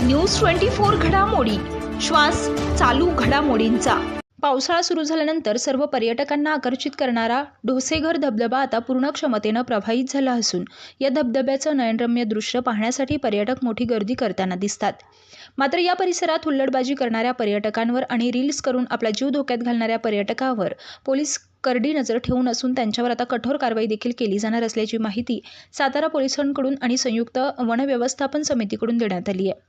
News 24 घडामोडी, श्वास चालू घडामोडींचा। पावसाळा सुरू झाल्यानंतर सर्व पर्यटकांना आकर्षित करणारा ढोसेघर धबधबा आता पूर्ण क्षमतेने प्रवाहित झाला असून या धबधब्याचं नयनरम्य दृश्य पाहण्यासाठी पर्यटक मोठी गर्दी करताना दिसतात। मात्र या परिसरात हुल्लडबाजी करणाऱ्या पर्यटकांवर आणि रील्स करून आपला जीव धोक्यात घालणाऱ्या पर्यटकांवर पोलीस करडी नजर ठेवून असून त्यांच्यावर आता कठोर कारवाई देखील केली जाणार असल्याची माहिती सातारा पोलिसांकडून आणि संयुक्त वन व्यवस्थापन समितीकडून देण्यात आली आहे।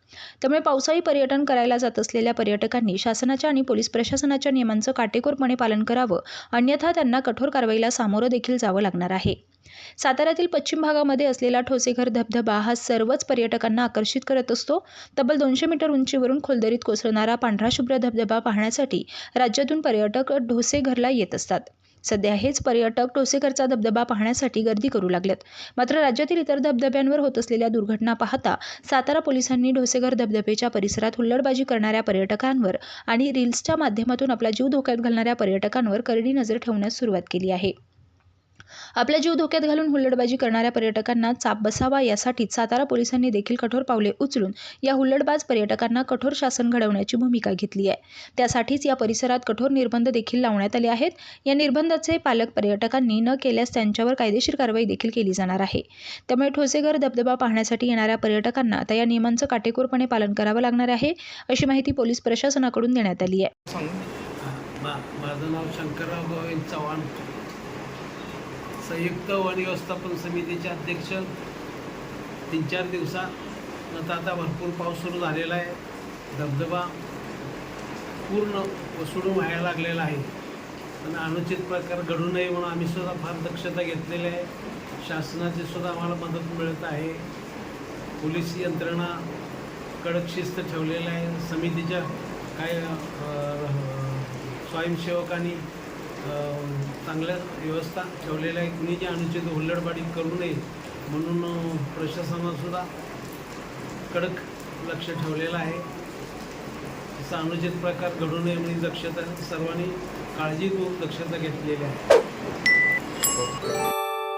त्यामुळे पावसाळी पर्यटन करायला जात असलेल्या पर्यटकांनी शासनाच्या आणि पोलीस प्रशासनाच्या नियमांचं काटेकोरपणे पालन करावं, अन्यथा त्यांना कठोर कारवाईला सामोरं देखील जावं लागणार आहे। साताऱ्यातील पश्चिम भागामध्ये असलेला ठोसेघर धबधबा हा सर्वच पर्यटकांना आकर्षित करत असतो। तब्बल 200 मीटर उंचीवरून खोलदरीत कोसळणारा पांढरा शुभ्र धबधबा पाहण्यासाठी राज्यातून पर्यटक ढोसेघरला येत असतात। सध्या हेच पर्यटक ढोसेघरचा धबधबा पाहण्यासाठी गर्दी करू लागलेत। मात्र राज्यातील इतर धबधब्यांवर होत असलेल्या दुर्घटना पाहता सातारा पोलिसांनी ढोसेघर धबधब्याच्या परिसरात हुल्लडबाजी करणाऱ्या पर्यटकांवर आणि रील्सच्या माध्यमातून आपला जीव धोक्यात घालणाऱ्या पर्यटकांवर करडी नजर ठेवण्यास सुरुवात केली आहे। आपला जीव धोक्यात घालून हुल्लडबाजी करणाऱ्या पर्यटकांना चाप बसावा यासाठी सातारा पोलिसांनी देखील कठोर पावले उचलून या हुल्लडबाज पर्यटकांना कठोर शासन घडवण्याची भूमिका घेतली आहे। त्यासाठीच या परिसरात कठोर निर्बंध देखील लावण्यात आले आहेत। या निर्बंधाचे पालक पर्यटकांनी न केल्यास त्यांच्यावर कायदेशीर कारवाई देखील केली जाणार आहे। त्यामुळे ठोसेघर धबधबा पाहण्यासाठी येणाऱ्या पर्यटकांना आता या नियमांचं काटेकोरपणे पालन करावं लागणार आहे, अशी माहिती पोलीस प्रशासनाकडून देण्यात आली आहे। माझं नाव शंकरराव गोविंद चव्हाण, संयुक्त वन व्यवस्थापन समितीचे अध्यक्ष। 3-4 दिवसानंतर आता भरपूर पाऊस सुरू झालेला आहे। धबधबा पूर्ण ओसडून व्हायला लागलेला आहे आणि अनुचित प्रकार घडू नये म्हणून आम्ही सुद्धा फार दक्षता घेतलेली आहे। शासनाची सुद्धा आम्हाला मदत मिळत आहे। पोलीस यंत्रणा कडक शिस्त ठेवलेली आहे। समितीच्या काही स्वयंसेवकांनी चांगल्या व्यवस्था ठेवलेल्या आहे। कुणी जे अनुचित हुल्लडबाजी करू नये म्हणून प्रशासनासुद्धा कडक लक्ष ठेवलेलं आहे। असा अनुचित प्रकार घडू नये म्हणून दक्षता सर्वांनी काळजी घेऊन दक्षता घेतलेली आहे।